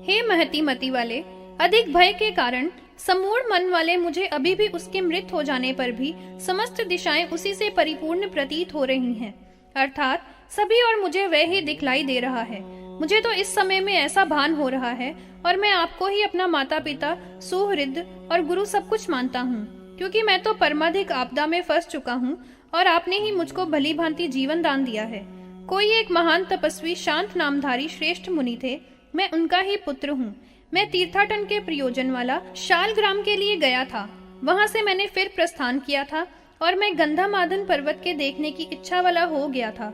हे महती मति वाले, अधिक भय के कारण समूढ़ मन वाले मुझे अभी भी उसके मृत हो जाने पर भी समस्त दिशाएं उसी से परिपूर्ण प्रतीत हो रही हैं, अर्थात सभी और मुझे वह ही दिखलाई दे रहा है। मुझे तो इस समय में ऐसा भान हो रहा है और मैं आपको ही अपना माता पिता, सुहृद और गुरु सब कुछ मानता हूँ, क्योंकि मैं तो परमाधिक आपदा में फंस चुका हूँ और आपने ही मुझको भली भांति जीवन दान दिया है। कोई एक महान तपस्वी शांत नामधारी श्रेष्ठ मुनि थे, मैं उनका ही पुत्र हूँ। मैं तीर्थाटन के प्रयोजन वाला शालग्राम के लिए गया था। वहां से मैंने फिर प्रस्थान किया था और मैं गंधामादन पर्वत के देखने की इच्छा वाला हो गया था।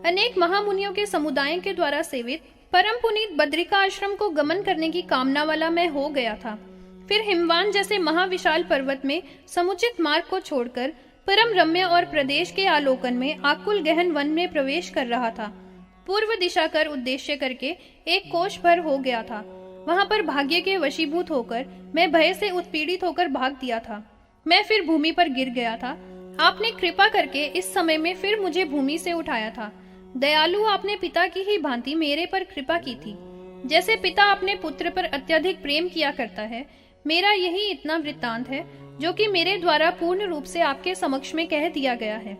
अनेक महामुनियों के समुदाय के द्वारा सेवित परम पुनीत बद्रिका आश्रम को गमन करने की कामना वाला मैं हो गया था। फिर हिमवान जैसे महाविशाल पर्वत में समुचित मार्ग को छोड़कर परम रम्य और प्रदेश के आलोकन में आकुल गहन वन में प्रवेश कर रहा था। पूर्व दिशा कर उद्देश्य करके एक कोष भर हो गया था। वहां पर भाग्य के वशीभूत होकर मैं भय से उत्पीड़ित होकर भाग दिया था। मैं फिर भूमि पर गिर गया था। आपने कृपा करके इस समय में फिर मुझे भूमि से उठाया था। दयालु आपने पिता की ही भांति मेरे पर कृपा की थी। जैसे पिता अपने पुत्र पर अत्यधिक प्रेम किया करता है, मेरा यही इतना वृत्तांत है जो कि मेरे द्वारा पूर्ण रूप से आपके समक्ष में कह दिया गया है।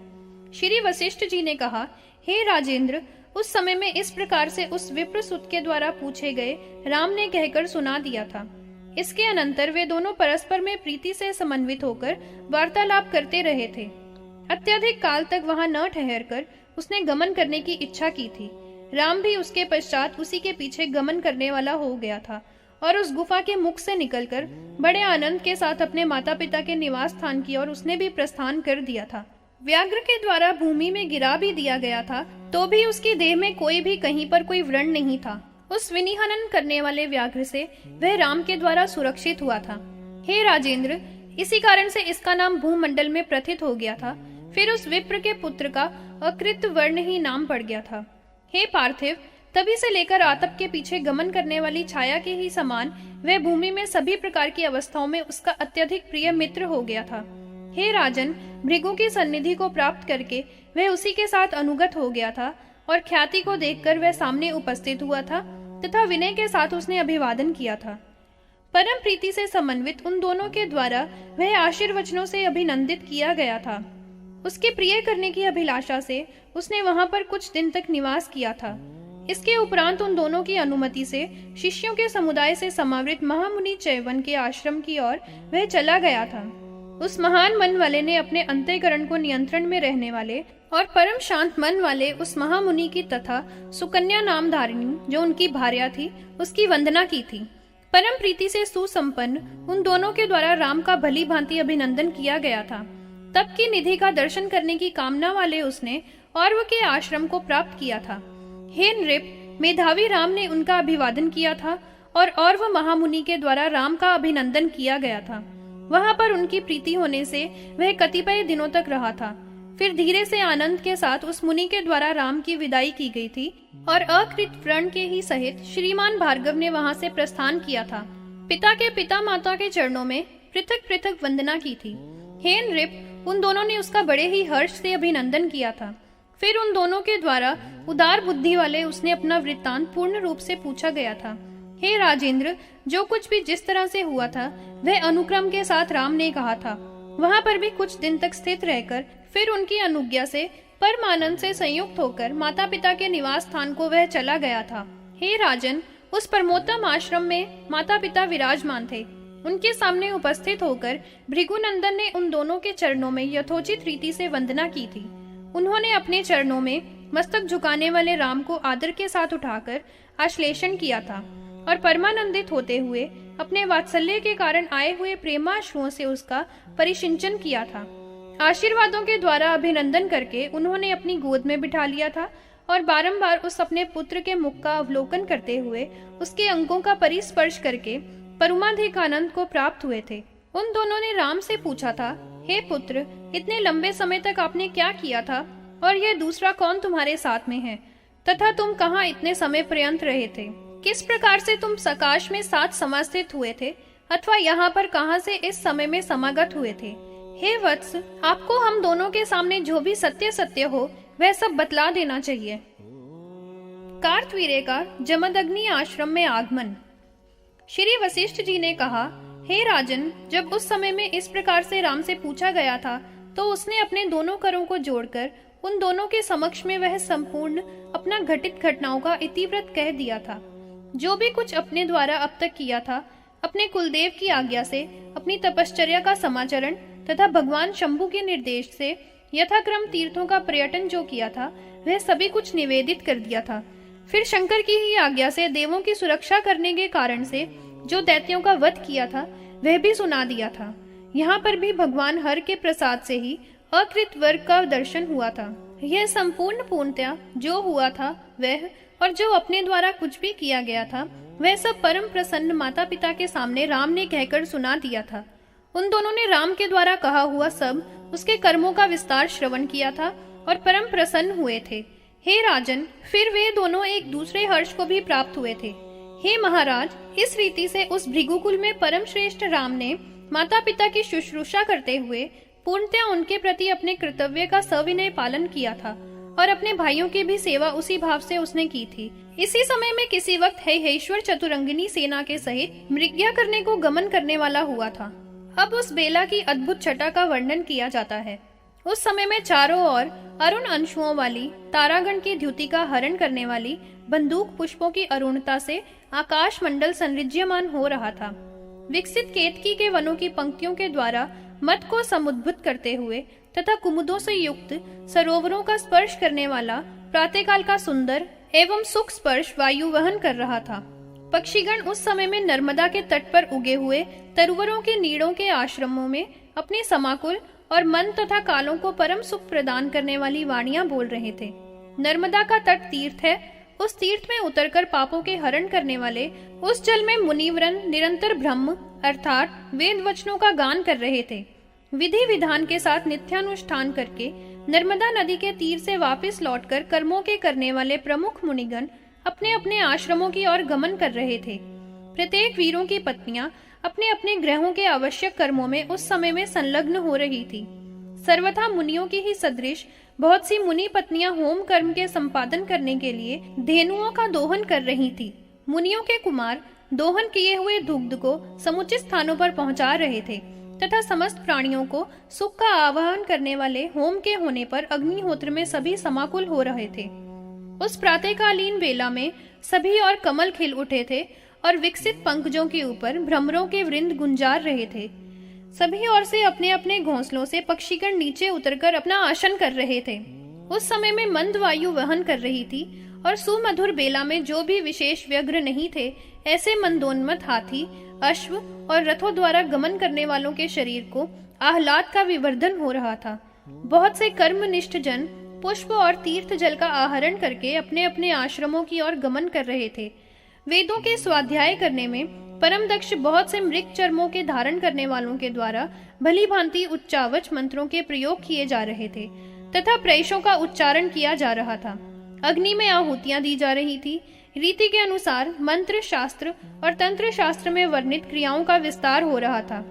श्री वशिष्ठ जी ने कहा, हे राजेंद्र, उस समय में इस प्रकार से उस विप्रसुत के द्वारा पूछे गए राम ने कहकर सुना दिया था। इसके अनंतर वे दोनों परस्पर में प्रीति से समन्वित होकर वार्तालाप करते रहे थे। अत्यधिक काल तक वहां न ठहरकर उसने गमन करने की इच्छा की थी। राम भी उसके पश्चात उसी के पीछे गमन करने वाला हो गया था और उस गुफा के मुख से निकलकर बड़े आनंद के साथ अपने माता पिता के निवास स्थान की ओर उसने भी प्रस्थान कर दिया था। व्याघ्र के द्वारा भूमि में गिरा भी दिया गया था, तो भी उसकी देह में कोई भी कहीं पर कोई व्रण नहीं था। उस विनिहनन करने वाले व्याघ्र से वह राम के द्वारा सुरक्षित हुआ था। हे राजेंद्र, इसी कारण से इसका नाम भूमंडल में प्रथित हो गया था। फिर उस विप्र के पुत्र का अकृत वर्ण ही नाम पड़ गया था। हे पार्थिव, तभी से लेकर आतप के पीछे गमन करने वाली छाया के ही समान वह भूमि में सभी प्रकार की अवस्थाओं में उसका अत्यधिक प्रिय मित्र हो गया था। हे राजन, भृगु की सन्निधि को प्राप्त करके वह उसी के साथ अनुगत हो गया था और ख्याति को देखकर वह सामने उपस्थित हुआ था तथा विनय के साथ उसने अभिवादन किया था। परम प्रीति से समन्वित उन दोनों के द्वारा वह आशीर्वचनों से अभिनंदित किया गया था। उसके प्रिय करने की अभिलाषा से उसने वहां पर कुछ दिन तक निवास किया था। इसके उपरांत उन दोनों की अनुमति से शिष्यों के समुदाय से समावृत महामुनि चैवन के आश्रम की ओर वह चला गया था। उस महान मन वाले ने अपने अंतःकरण को नियंत्रण में रहने वाले और परम शांत मन वाले उस महामुनि की तथा सुकन्या नाम धारिणी, जो उनकी भार्या थी, उसकी वंदना की थी। परम प्रीति से सुसंपन्न उन दोनों के द्वारा राम का भली भांति अभिनंदन किया गया था। तप की निधि का दर्शन करने की कामना वाले उसने औरव के आश्रम को प्राप्त किया था। हे नृप, मेधावी राम ने उनका अभिवादन किया था और औरव महामुनि के द्वारा राम का अभिनंदन किया गया था। वहां पर उनकी प्रीति होने से वह कतिपय दिनों तक रहा था। फिर धीरे से आनंद के साथ उस मुनि के द्वारा राम की विदाई की गई थी और अकृत व्रण के ही सहित श्रीमान भार्गव ने वहां से प्रस्थान किया था। पिता के पिता माता के चरणों में पृथक पृथक वंदना की थी। हे नृप, उन दोनों ने उसका बड़े ही हर्ष से अभिनंदन किया था। फिर उन दोनों के द्वारा उदार बुद्धि वाले उसने अपना वृत्तांत पूर्ण रूप से पूछा गया था। हे राजेंद्र, जो कुछ भी जिस तरह से हुआ था वह अनुक्रम के साथ राम ने कहा था। वहां पर भी कुछ दिन तक स्थित रहकर फिर उनकी अनुज्ञा से परमानंद से संयुक्त होकर माता पिता के निवास स्थान को वह चला गया था। हे राजन, उस परमोत्तम आश्रम में माता पिता विराजमान थे। उनके सामने उपस्थित होकर भृगुनंदन ने उन दोनों के चरणों में यथोचित रीति से वंदना की थी। उन्होंने अपने चरणों में मस्तक झुकाने वाले राम को आदर के साथ उठाकर आश्लेषण किया था और परमानंदित होते हुए अपने वात्सल्य के कारण आए हुए प्रेमाश्रुओं से उसका परिसिंचन किया था। आशीर्वादों के द्वारा अभिनंदन करके उन्होंने अपनी गोद में बिठा लिया था और बारंबार उस अपने पुत्र के मुख का अवलोकन करते हुए उसके अंगों का परिस्पर्श करके परमाधिक आनंद को प्राप्त हुए थे। उन दोनों ने राम से पूछा था, हे पुत्र, इतने लंबे समय तक आपने क्या किया था और यह दूसरा कौन तुम्हारे साथ में है तथा तुम कहाँ इतने समय पर्यंत रहे थे? किस प्रकार से तुम सकाश में साथ समास्थित हुए थे अथवा यहाँ पर कहाँ से इस समय में समागत हुए थे? हे वत्स, आपको हम दोनों के सामने जो भी सत्य सत्य हो वह सब बतला देना चाहिए। कार्तवीर्य का जमदग्नि आश्रम में आगमन। श्री वशिष्ठ जी ने कहा, हे राजन, जब उस समय में इस प्रकार से राम से पूछा गया था तो उसने अपने दोनों करों को जोड़कर उन दोनों के समक्ष में वह संपूर्ण अपना घटित घटनाओं का इतिवृत्त कह दिया था। जो भी कुछ अपने द्वारा अब तक किया था, अपने कुलदेव की आज्ञा से अपनी तपश्चर्या का समाचरण तथा भगवान शंभु के निर्देश से यथाक्रम तीर्थों का पर्यटन जो किया था, वह सभी कुछ निवेदित कर दिया था। फिर शंकर की ही आज्ञा से देवों की सुरक्षा करने के कारण से जो दैत्यों का वध किया था, वह भी सुना दिया था। यहाँ पर भी भगवान हर के प्रसाद से ही अकृत वर्ग का दर्शन हुआ था। यह संपूर्ण पूर्णतया जो हुआ था वह, और जो अपने द्वारा कुछ भी किया गया था, वह सब परम प्रसन्न माता पिता के सामने राम ने कहकर सुना दिया था। उन दोनों ने राम के द्वारा कहा हुआ सब उसके कर्मों का विस्तार श्रवण किया था और परम प्रसन्न हुए थे। हे राजन, फिर वे दोनों एक दूसरे हर्ष को भी प्राप्त हुए थे। हे महाराज, इस रीति से उस भृगुकुल में परम श्रेष्ठ राम ने माता पिता की शुश्रूषा करते हुए पूर्णतया उनके प्रति अपने कर्तव्य का सविनय पालन किया था और अपने भाइयों की भी सेवा उसी भाव से उसने की थी। इसी समय में किसी वक्त हेहेश्वर चतुरंगिनी सेना के सहित मृग्या करने को गमन करने वाला हुआ था। अब उस बेला की अद्भुत छटा का वर्णन किया जाता है। उस समय में चारों ओर अरुण अंशुओं वाली तारागण की द्युति का हरण करने वाली बंदूक पुष्पों की अरुणता से आकाश मंडल संरिज्यमान हो रहा था। विकसित केतकी के वनों की पंक्तियों के द्वारा मत को समुद्भुत करते हुए तथा कुमुदों से युक्त सरोवरों का स्पर्श करने वाला प्रातःकाल का सुंदर एवं सुख स्पर्श वायु वहन कर रहा था। पक्षीगण उस समय में नर्मदा के तट पर उगे हुए तरुवरों के नीड़ों के आश्रमों में अपने समाकुल और मन तथा कालों को परम सुख प्रदान करने वाली वाणियां बोल रहे थे। नर्मदा का तट तीर्थ है। उस तीर्थ में उतरकर पापों के हरण करने वाले उस जल में मुनिवरन निरंतर ब्रह्म अर्थात वेद वचनों का गान कर रहे थे। विधि विधान के साथ नित्यानुष्ठान करके नर्मदा नदी के तीर से वापस लौटकर कर्मों के करने वाले प्रमुख मुनिगण अपने अपने आश्रमों की ओर गमन कर रहे थे। प्रत्येक वीरों की पत्नियां अपने अपने ग्रहों के आवश्यक कर्मों में उस समय में संलग्न हो रही थी। सर्वथा मुनियों की ही सदृश बहुत सी मुनि पत्नियां होम कर्म के संपादन करने के लिए धेनुओं का दोहन कर रही थी। मुनियों के कुमार दोहन किए हुए दुग्ध को समुचित स्थानों पर पहुंचा रहे थे तथा समस्त प्राणियों को सुख का आवाहन करने वाले होम के होने पर अग्निहोत्र में सभी समाकुल हो रहे थे। उस प्रातःकालीन बेला में सभी और कमल खिल उठे थे और विकसित पंकजों के ऊपर भ्रमरों के वृंद गुंजार रहे थे। सभी ओर से अपने अपने घोंसलों से पक्षीगण नीचे उतरकर अपना आसन कर रहे थे। उस समय में मंद वायु वहन कर रही थी और सुमधुर बेला में जो भी विशेष व्यग्र नहीं थे, ऐसे मंदोन्मत्त हाथी, अश्व और रथों द्वारा गमन करने वालों के शरीर को आह्लाद का विवर्धन हो रहा था। बहुत से कर्मनिष्ठ जन पुष्प और तीर्थ जल का आहरण करके अपने अपने आश्रमों की ओर गमन कर रहे थे। वेदों के स्वाध्याय करने में परम दक्ष बहुत से मृग चर्मों के धारण करने वालों के द्वारा भली भांति उच्चावच मंत्रों के प्रयोग किए जा रहे थे तथा प्रयशों का उच्चारण किया जा रहा था। अग्नि में आहुतियां दी जा रही थी। रीति के अनुसार मंत्र शास्त्र और तंत्र शास्त्र में वर्णित क्रियाओं का विस्तार हो रहा था।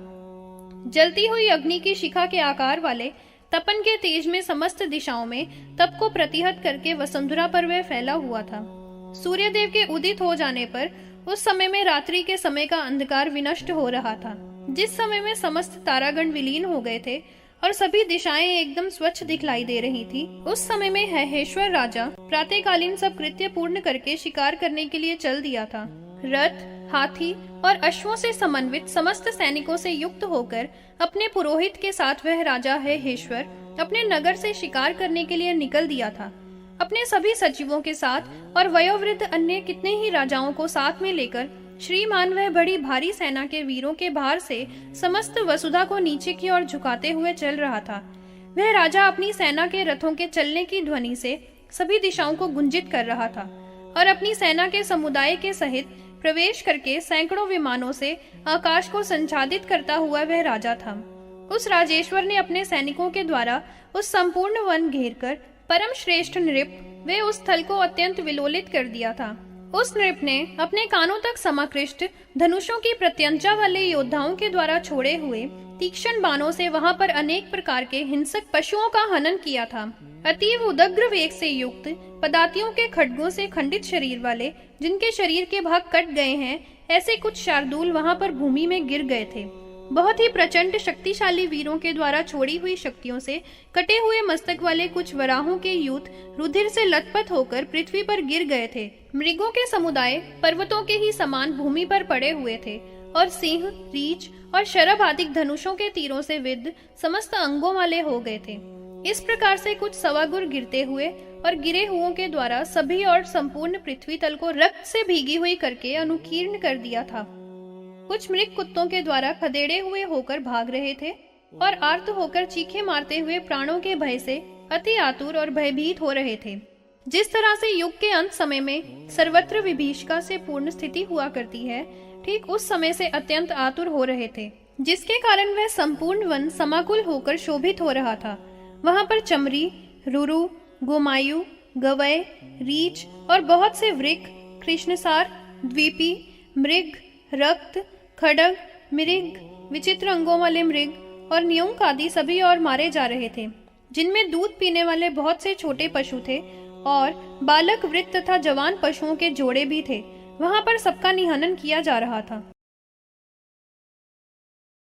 जलती हुई अग्नि की शिखा के आकार वाले तपन के तेज में समस्त दिशाओं में तप को प्रतिहत करके वसुंधरा पर वह फैला हुआ था। सूर्यदेव के उदित हो जाने पर उस समय में रात्रि के समय का अंधकार विनष्ट हो रहा था। जिस समय में समस्त तारागण विलीन हो गए थे और सभी दिशाएं एकदम स्वच्छ दिखलाई दे रही थी, उस समय में हेहेश्वर राजा प्रातःकालीन सब कृत्य पूर्ण करके शिकार करने के लिए चल दिया था। रथ, हाथी और अश्वों से समन्वित समस्त सैनिकों से युक्त होकर अपने पुरोहित के साथ वह राजा हेहेश्वर अपने नगर से शिकार करने के लिए निकल दिया था। अपने सभी सचिवों के साथ और वयोवृद्ध अन्य कितने ही राजाओं को साथ में लेकर श्रीमान वह बड़ी भारी सेना के वीरों के भार से समस्त वसुधा को नीचे की ओर झुकाते हुए चल रहा था। वह राजा अपनी सेना के रथों के चलने की ध्वनि से सभी दिशाओं को गुंजित कर रहा था और अपनी सेना के समुदाय के सहित प्रवेश करके सैकड़ों विमानों से आकाश को संचालित करता हुआ वह राजा था। उस राजेश्वर ने अपने सैनिकों के द्वारा उस संपूर्ण वन घेर कर परम श्रेष्ठ नृप वे उस स्थल को अत्यंत विलोलित कर दिया था। उस नृप ने अपने कानों तक समाकृष्ट धनुषों की प्रत्यंचा वाले योद्धाओं के द्वारा छोड़े हुए तीक्ष्ण बाणों से वहां पर अनेक प्रकार के हिंसक पशुओं का हनन किया था। अतीव उदग्र वेग से युक्त पदातियों के खड्गों से खंडित शरीर वाले, जिनके शरीर के भाग कट गए हैं, ऐसे कुछ शार्दूल वहां पर भूमि में गिर गए थे। बहुत ही प्रचंड शक्तिशाली वीरों के द्वारा छोड़ी हुई शक्तियों से कटे हुए मस्तक वाले कुछ वराहों के यूथ रुधिर से लथपथ होकर पृथ्वी पर गिर गए थे। मृगों के समुदाय पर्वतों के ही समान भूमि पर पड़े हुए थे और सिंह, रीछ और शरभ आदि धनुषों के तीरों से विद्ध समस्त अंगों वाले हो गए थे। इस प्रकार से कुछ सवागुर गिरते हुए और गिरे हुओं के द्वारा सभी और संपूर्ण पृथ्वी तल को रक्त से भीगी हुई करके अनुकीर्ण कर दिया था। कुछ मृग कुत्तों के द्वारा खदेड़े हुए होकर भाग रहे थे और आर्त होकर चीखे मारते हुए प्राणों के भय से अति आतुर और भयभीत हो रहे थे। जिस तरह से युग के अंत समय में सर्वत्र विभीषिका से पूर्ण स्थिति हुआ करती है, ठीक उस समय से अत्यंत आतुर हो रहे थे, जिसके कारण वह संपूर्ण वन समाकुल होकर शोभित हो रहा था। वहां पर चमरी, रुरु, गोमायु, गवय, रीछ और बहुत से वृक्ष, कृष्णसार, द्वीपी, मृग, रक्त, खड़ग, मृग, विचित्र अंगों वाले मृग और न्यूंक आदि सभी और मारे जा रहे थे, जिनमें दूध पीने वाले बहुत से छोटे पशु थे और बालक, वृद्ध तथा जवान पशुओं के जोड़े भी थे। वहां पर सबका निहनन किया जा रहा था।